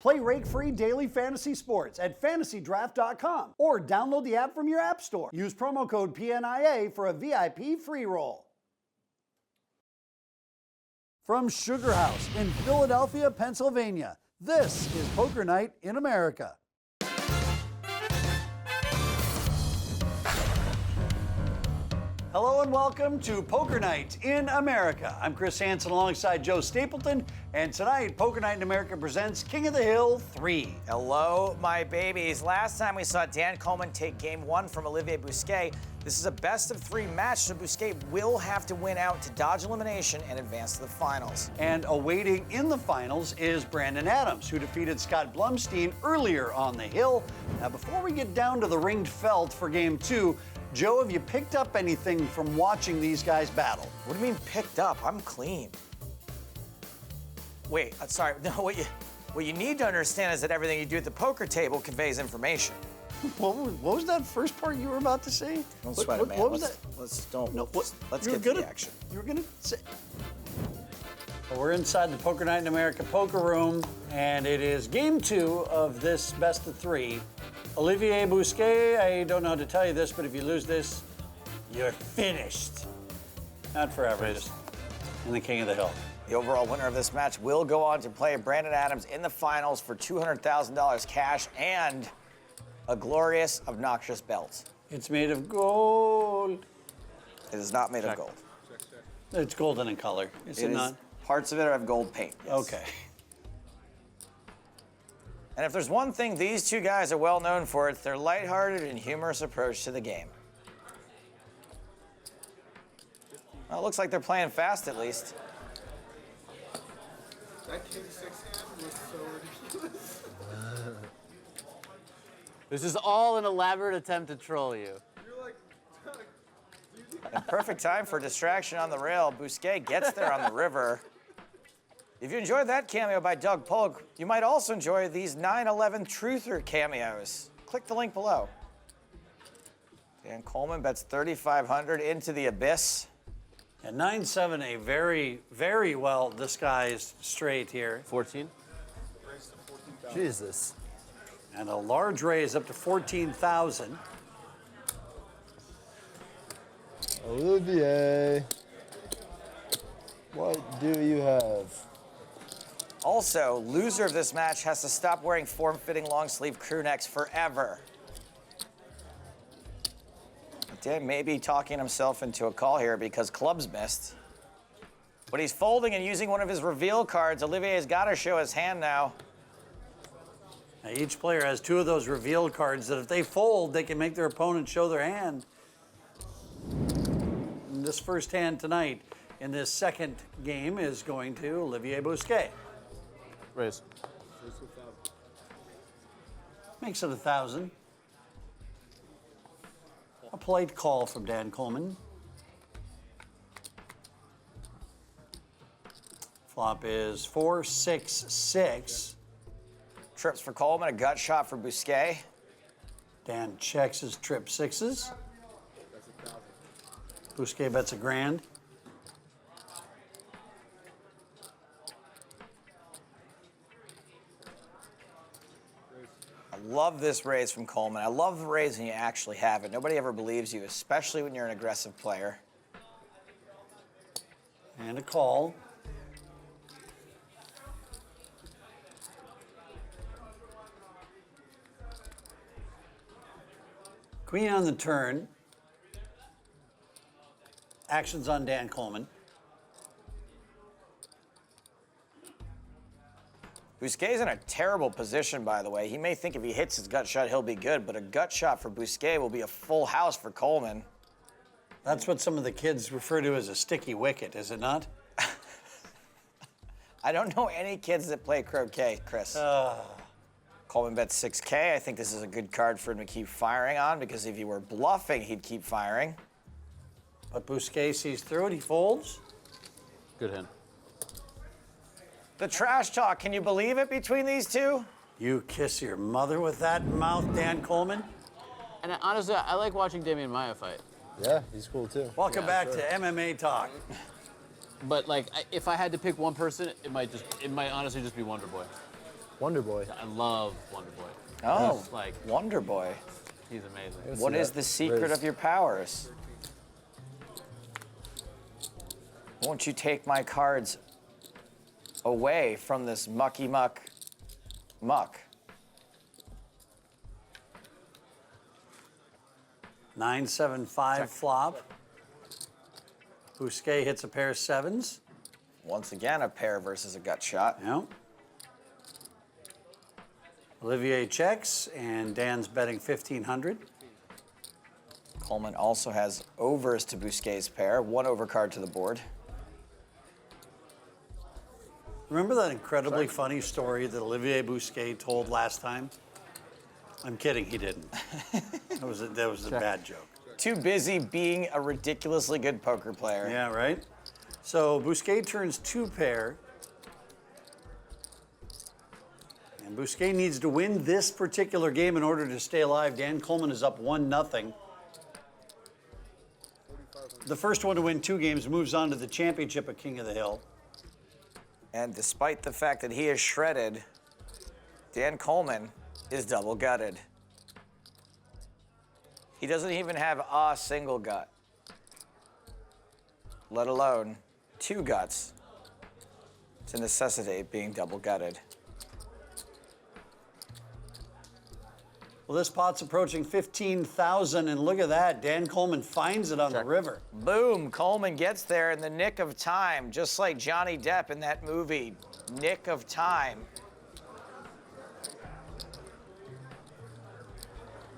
Play rake-free daily fantasy sports at fantasydraft.com or download the app from your app store. Use promo code PNIA for a VIP free roll. From Sugar House in Philadelphia, Pennsylvania, this is Poker Night in America. Hello and welcome to Poker Night in America. I'm Chris Hansen alongside Joe Stapleton, and tonight Poker Night in America presents King of the Hill 3. Hello, my babies. Last time we saw Dan Coleman take game 1 from Olivier Busquet. This is a best-of-3 match, so Busquet will have to win out to dodge elimination and advance to the finals. And awaiting in the finals is Brandon Adams, who defeated Scott Blumstein earlier on the hill. Now, before we get down to the ringed felt for game 2, Joe, have you picked up anything from watching these guys battle? What do you mean picked up? I'm clean. Wait, sorry. No, what you need to understand is that everything you do at the poker table conveys information. What was that first part you were about to say? Don't sweat it, man. What was that? Let's get to the action. You were gonna say. Well, we're inside the Poker Night in America poker room, and it is game 2 of this best of 3. Olivier Busquet, I don't know how to tell you this, but if you lose this, you're finished. Not forever, just in the King of the Hill. The overall winner of this match will go on to play Brandon Adams in the finals for $200,000 cash and a glorious, obnoxious belt. It's made of gold. It is not made of gold. It's golden in color. Is it not? Parts of it have gold paint. Yes. Okay. And if there's one thing these two guys are well known for, it's their lighthearted and humorous approach to the game. Well, it looks like they're playing fast, at least. That King 6 hand was so ridiculous. This is all an elaborate attempt to troll you. You're like, And perfect time for distraction on the rail. Busquet gets there on the river. If you enjoyed that cameo by Doug Polk, you might also enjoy these 9/11 Truther cameos. Click the link below. Dan Coleman bets 3,500 into the abyss. And 9-7, a very, very well disguised straight here. 14? Jesus. And a large raise up to 14,000. Olivier, what do you have? Also, loser of this match has to stop wearing form-fitting long-sleeve crew necks forever. Dan may be talking himself into a call here because clubs missed. But he's folding and using one of his reveal cards. Olivier's got to show his hand now. Now, each player has 2 of those revealed cards that if they fold, they can make their opponent show their hand. And this first hand tonight in this second game is going to Olivier Busquet. Raise. Makes it 1,000. A polite call from Dan Coleman. Flop is 4, 6, 6. Trips for Coleman, a gut shot for Busquet. Dan checks his trip 6s. Busquet bets $1,000. I love this raise from Coleman. I love the raise when you actually have it. Nobody ever believes you, especially when you're an aggressive player. And a call. Queen on the turn. Actions on Dan Coleman. Busquet's in a terrible position, by the way. He may think if he hits his gut shot, he'll be good, but a gut shot for Busquet will be a full house for Coleman. That's what some of the kids refer to as a sticky wicket, is it not? I don't know any kids that play croquet, Chris. Coleman bets 6K. I think this is a good card for him to keep firing on because if he were bluffing, he'd keep firing. But Busquet sees through it, he folds. Good hand. The trash talk, can you believe it between these two? You kiss your mother with that mouth, Dan Coleman. And honestly, I like watching Damian Maia fight. Yeah, he's cool too. Welcome back to MMA Talk. But like, if I had to pick one person, it might honestly just be Wonder Boy. Wonder Boy. I love Wonder Boy. Oh, He's like, Wonder Boy. he's amazing. Let's What see is that. the secret Riz. of your powers? Won't you take my cards away from this mucky muck? 9-7-5 flop. Bousquet hits a pair of sevens. Once again, a pair versus a gut shot. Yeah. Olivier checks, and Dan's betting 1,500. Coleman also has overs to Bousquet's pair, 1 overcard to the board. Remember that incredibly funny story that Olivier Bousquet told last time? I'm kidding, he didn't. That was a bad joke. Too busy being a ridiculously good poker player. Yeah, right? So Bousquet turns 2-pair. And Bousquet needs to win this particular game in order to stay alive. Dan Coleman is up 1-0. The first one to win 2 games moves on to the championship at King of the Hill. And despite the fact that he is shredded, Dan Coleman is double gutted. He doesn't even have a single gut, let alone 2 guts to necessitate being double gutted. Well, this pot's approaching 15,000, and look at that. Dan Coleman finds it on the river. Boom, Coleman gets there in the nick of time, just like Johnny Depp in that movie, Nick of Time.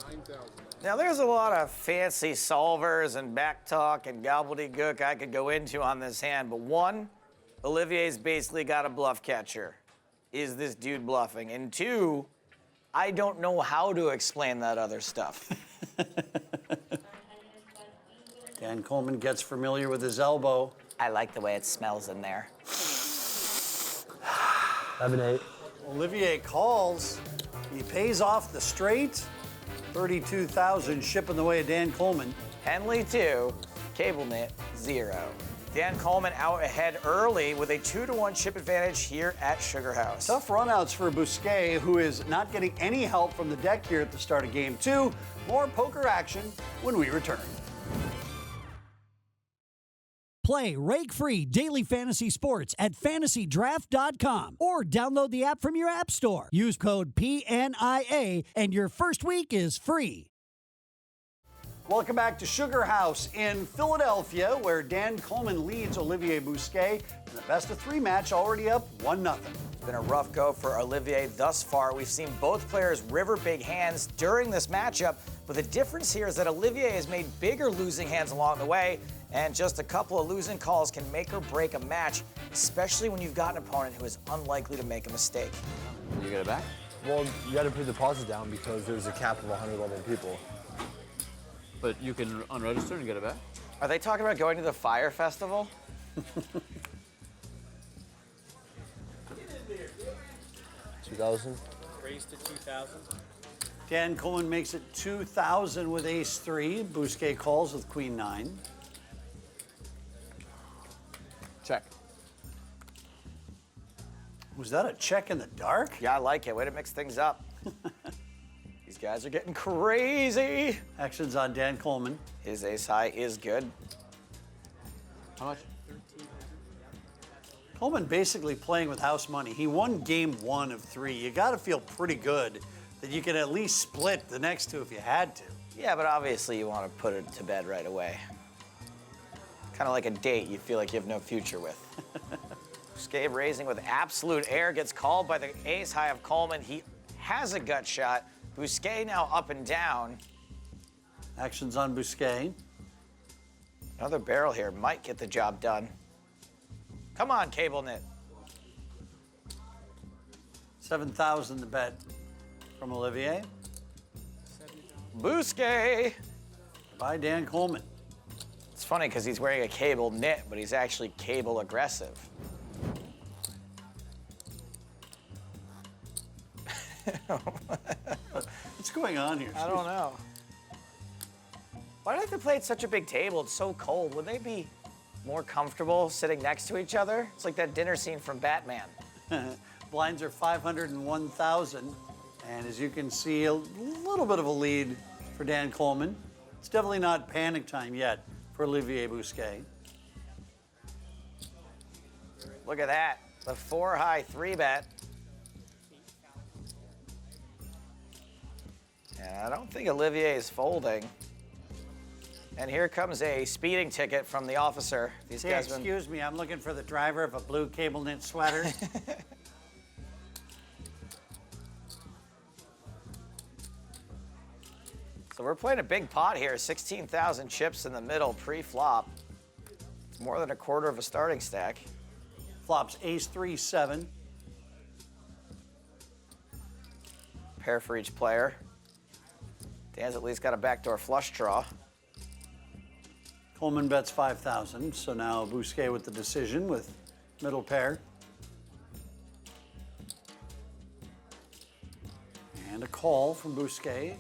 9,000. Now, there's a lot of fancy solvers and back talk and gobbledygook I could go into on this hand, but one, Olivier's basically got a bluff catcher. Is this dude bluffing? And 2, I don't know how to explain that other stuff. Dan Coleman gets familiar with his elbow. I like the way it smells in there. 11-8. Olivier calls. He pays off the straight. 32,000 shipping the way of Dan Coleman. Henley 2, Cable Knit 0. Dan Coleman out ahead early with a 2-to-1 chip advantage here at Sugar House. Tough runouts for Bousquet, who is not getting any help from the deck here at the start of game 2. More poker action when we return. Play rake-free daily fantasy sports at fantasydraft.com or download the app from your app store. Use code PNIA and your first week is free. Welcome back to Sugar House in Philadelphia, where Dan Coleman leads Olivier Bousquet in the best-of-3 match, already up 1-0. Been a rough go for Olivier thus far. We've seen both players river big hands during this matchup, but the difference here is that Olivier has made bigger losing hands along the way, and just a couple of losing calls can make or break a match, especially when you've got an opponent who is unlikely to make a mistake. You get it back? Well, you got to put the deposit down because there's a cap of 111 people. But you can unregister and get it back? Are they talking about going to the Fire Festival? 2,000. Raised to 2,000. Dan Coleman makes it 2,000 with ace-3. Bousquet calls with queen-9. Check. Was that a check in the dark? Yeah, I like it. Way to mix things up. These guys are getting crazy. Actions on Dan Coleman. His ace high is good. How much? Coleman basically playing with house money. He won game 1 of 3. You got to feel pretty good that you can at least split the next 2 if you had to. Yeah, but obviously you want to put it to bed right away. Kind of like a date you feel like you have no future with. Bousquet raising with absolute air, gets called by the ace high of Coleman. He has a gut shot. Bousquet now up and down. Actions on Bousquet. Another barrel here might get the job done. Come on, Cable Knit. 7,000 to bet from Olivier. Bousquet. By Dan Coleman. It's funny because he's wearing a cable knit, but he's actually cable aggressive. What's going on here? I don't know. Why do they have to play at such a big table? It's so cold. Would they be more comfortable sitting next to each other? It's like that dinner scene from Batman. Blinds are 501,000. And as you can see, a little bit of a lead for Dan Coleman. It's definitely not panic time yet for Olivier Bousquet. Look at that. The 4-high 3-bet. And I don't think Olivier is folding. And here comes a speeding ticket from the officer. These Hey, guys been... excuse me, I'm looking for the driver of a blue cable knit sweater. So we're playing a big pot here, 16,000 chips in the middle pre-flop. It's more than a quarter of a starting stack. Flops ace 3, 7. Pair for each player. Dan's at least got a backdoor flush draw. Coleman bets 5,000, so now Bousquet with the decision with middle pair. And a call from Bousquet.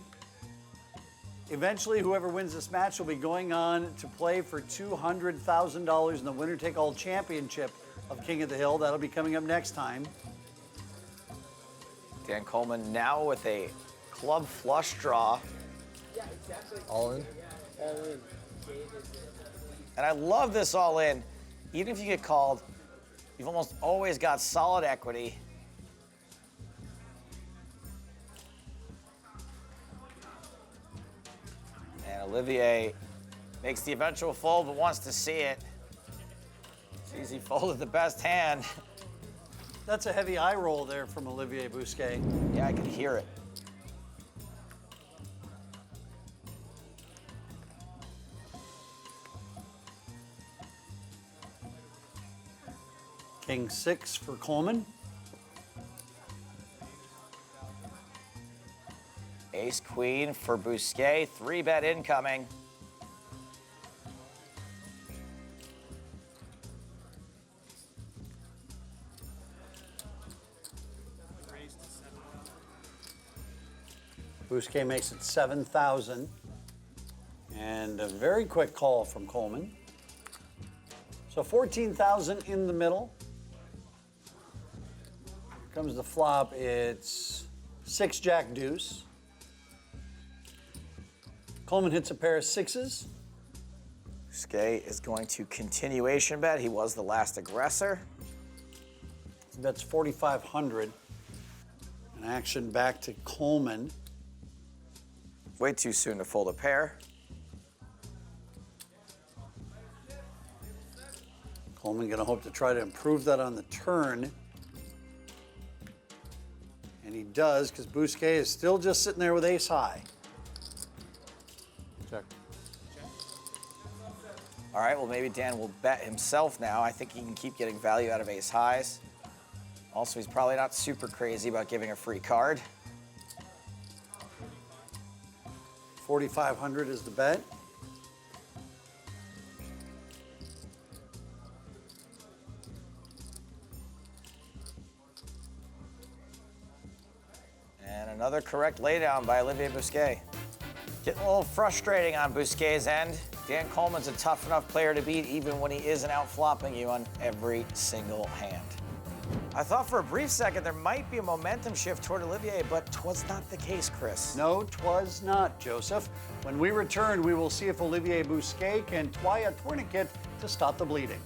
Eventually, whoever wins this match will be going on to play for $200,000 in the winner-take-all championship of King of the Hill. That'll be coming up next time. Dan Coleman now with a club flush draw. All in? All in. And I love this all in. Even if you get called, you've almost always got solid equity. And Olivier makes the eventual fold, but wants to see it. Sees he folded the best hand. That's a heavy eye roll there from Olivier Bousquet. Yeah, I can hear it. King 6 for Coleman. Ace queen for Bousquet, 3-bet incoming. Raised to 7,000. Bousquet makes it 7,000. And a very quick call from Coleman. So 14,000 in the middle. Here comes the flop. It's 6 jack deuce. Coleman hits a pair of 6s. Bousquet is going to continuation bet. He was the last aggressor. He bets 4,500. And action back to Coleman. Way too soon to fold a pair. Coleman gonna hope to try to improve that on the turn. And he does, because Bousquet is still just sitting there with ace high. Check. All right, well, maybe Dan will bet himself now. I think he can keep getting value out of ace highs. Also, he's probably not super crazy about giving a free card. 4,500 is the bet. And another correct laydown by Olivier Bousquet. Getting a little frustrating on Bousquet's end. Dan Coleman's a tough enough player to beat even when he isn't out flopping you on every single hand. I thought for a brief second there might be a momentum shift toward Olivier, but 'twas not the case, Chris. No, 'twas not, Joseph. When we return, we will see if Olivier Bousquet can try a tourniquet to stop the bleeding.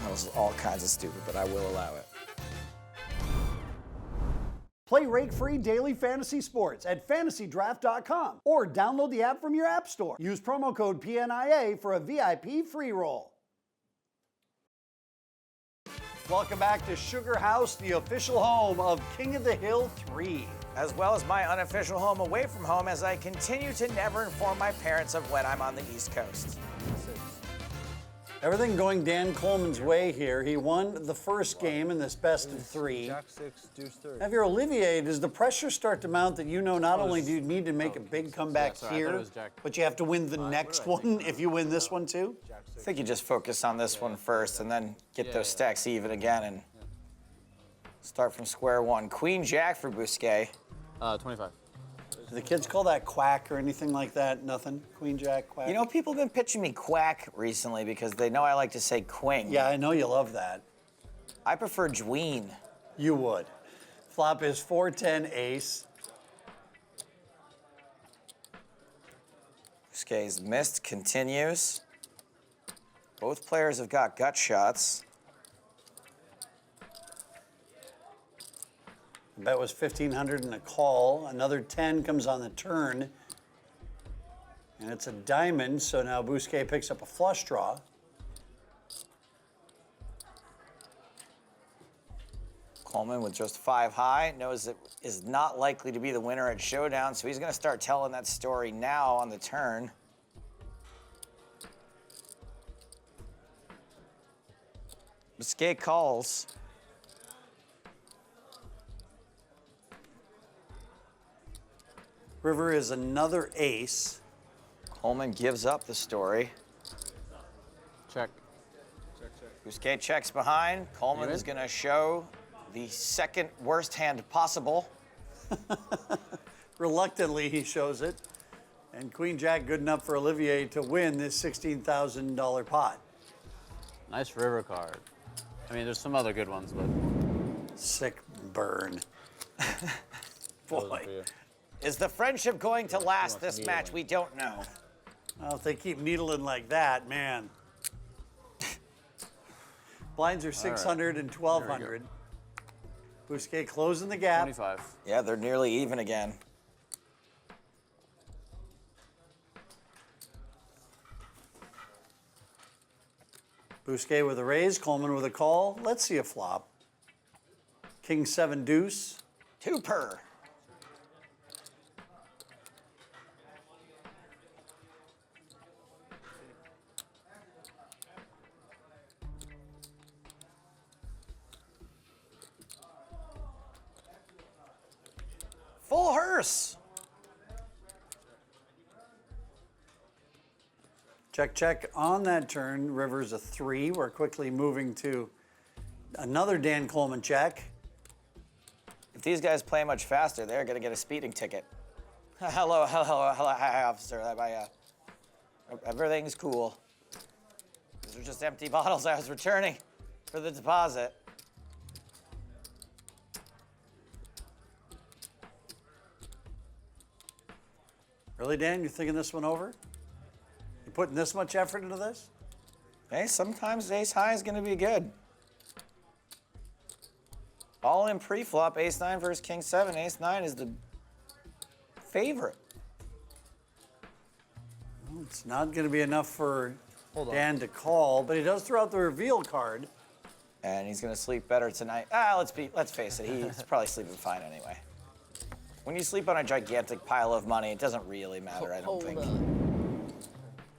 That was all kinds of stupid, but I will allow it. Play rake-free daily fantasy sports at fantasydraft.com or download the app from your app store. Use promo code PNIA for a VIP free roll. Welcome back to Sugar House, the official home of King of the Hill 3. As well as my unofficial home away from home as I continue to never inform my parents of when I'm on the East Coast. Everything going Dan Coleman's way here. He won the first game in this best of 3. Jack 6, deuce 3. Now, if you're Olivier, does the pressure start to mount that you know not only do you need to make a big comeback sorry, I thought it here, was Jack. but you have to win the next one if you win this one too? I think you just focus on this one first and then get those stacks even again and start from square one. Queen Jack for Bousquet. 25. Do the kids call that quack or anything like that? Nothing? Queen Jack, quack? You know, people have been pitching me quack recently because they know I like to say queen. Yeah, I know you love that. I prefer dween. You would. Flop is 4-10 ace. Bousquet's missed continues. Both players have got gut shots. The bet was 1,500 and a call. Another 10 comes on the turn. And it's a diamond, so now Bousquet picks up a flush draw. Coleman with just 5 high knows it is not likely to be the winner at Showdown, so he's going to start telling that story now on the turn. Bousquet calls. River is another ace. Coleman gives up the story. Check. Bousquet checks behind. Coleman You is in? going to show the second worst hand possible. Reluctantly, he shows it. And Queen Jack good enough for Olivier to win this $16,000 pot. Nice river card. I mean, there's some other good ones, but Sick burn. Boy. Is the friendship going to last this match? We don't know. Well, if they keep needling like that, man. Blinds are 600 and 1,200. Bousquet closing the gap. 25. Yeah, they're nearly even again. Bousquet with a raise, Coleman with a call. Let's see a flop. King 7 deuce. 2 per. Full hearse. Check, check on that turn. River's a 3. We're quickly moving to another Dan Coleman check. If these guys play much faster, they're going to get a speeding ticket. Hello, hi, officer. Everything's cool. These are just empty bottles I was returning for the deposit. Really, Dan? You're thinking this one over? You putting this much effort into this? Hey, sometimes ace high is going to be good. All in pre-flop, ace 9 versus king 7. Ace 9 is the favorite. Well, it's not going to be enough for Hold on. Dan to call, but he does throw out the reveal card. And he's going to sleep better tonight. Let's face it, he's probably sleeping fine anyway. When you sleep on a gigantic pile of money, it doesn't really matter, I don't think.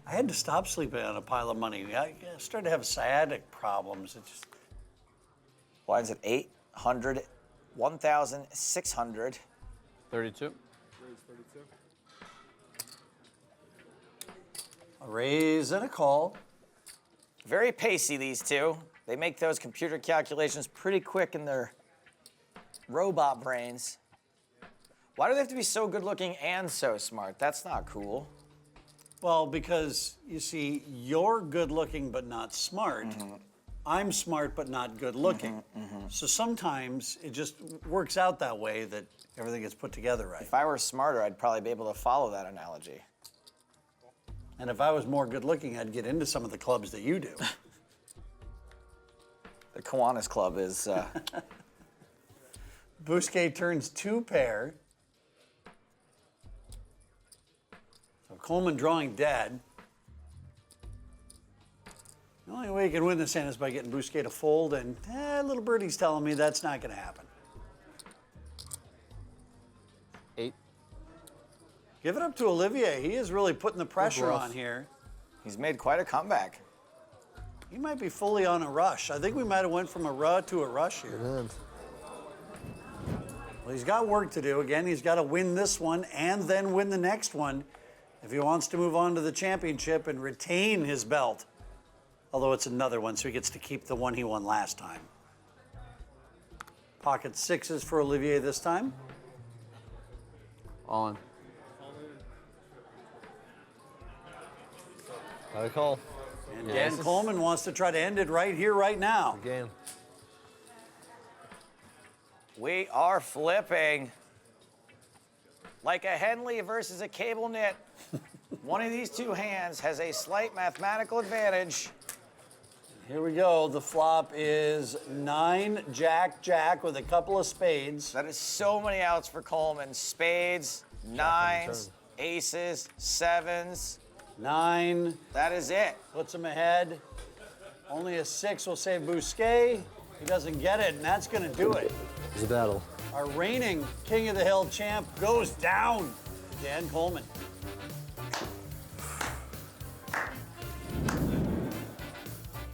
I had to stop sleeping on a pile of money. I started to have sciatic problems. It just Blinds at 800, 1,600. 32. a raise and a call. Very pacey, these two. They make those computer calculations pretty quick in their robot brains. Why do they have to be so good looking and so smart? That's not cool. Well, because you see, you're good looking but not smart. I'm smart but not good looking. So sometimes it just works out that way that everything gets put together right. If I were smarter, I'd probably be able to follow that analogy. And if I was more good looking, I'd get into some of the clubs that you do. The Kiwanis Club is... Bousquet turns 2 pair. So Coleman drawing dead. The only way you can win this hand is by getting Bousquet to fold, and little birdie's telling me that's not going to happen. 8. Give it up to Olivier. He is really putting the pressure rough. on here. He's made quite a comeback. He might be fully on a rush. I think we might have went from a ruh to a rush here. And Well, he's got work to do. Again, he's got to win this one and then win the next one if he wants to move on to the championship and retain his belt. Although it's another one, so he gets to keep the one he won last time. Pocket 6s for Olivier this time. All in. got a call. And Dan Coleman wants to try to end it right here, right now. Game. We are flipping. Like a Henley versus a cable knit. One of these two hands has a slight mathematical advantage. Here we go. The flop is 9 Jack Jack with a couple of spades. That is so many outs for Coleman. Spades, nines, aces, sevens. 9 That is it. puts him ahead. Only a 6 will save Bousquet. He doesn't get it, and that's going to do it. It's a battle. Our reigning King of the Hill champ goes down. Dan Coleman.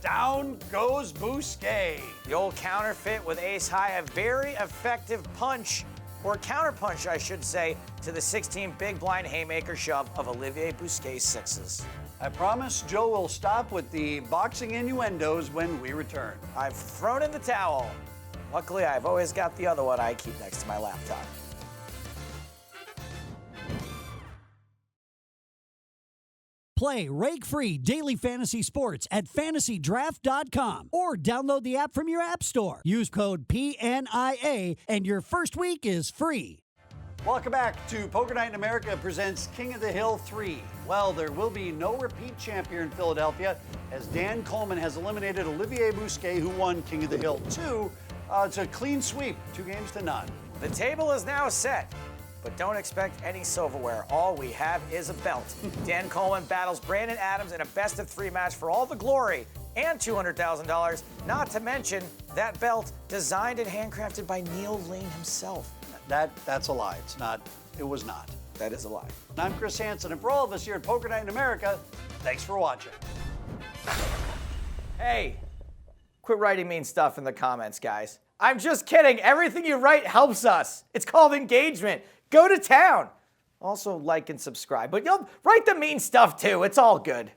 Down goes Bousquet. The old counterfeit with ace high, a very effective punch, or counter punch, I should say, to the 16 big blind haymaker shove of Olivier Bousquet's sixes. I promise Joe will stop with the boxing innuendos when we return. I've thrown in the towel. Luckily, I've always got the other one I keep next to my laptop. Play rake-free daily fantasy sports at fantasydraft.com or download the app from your app store. Use code PNIA and your first week is free. Welcome back to Poker Night in America presents King of the Hill 3. Well, there will be no repeat champ here in Philadelphia as Dan Coleman has eliminated Olivier Bousquet, who won King of the Hill 2. It's a clean sweep, 2 games to none. The table is now set, but don't expect any silverware. All we have is a belt. Dan Coleman battles Brandon Adams in a best-of-3 match for all the glory and $200,000, not to mention that belt designed and handcrafted by Neil Lane himself. That's a lie. It was not. That is a lie. I'm Chris Hansen, and for all of us here at Poker Night in America, thanks for watching. Hey, quit writing mean stuff in the comments, guys. I'm just kidding. Everything you write helps us. It's called engagement. Go to town. Also, like and subscribe, but you'll write the mean stuff too. It's all good.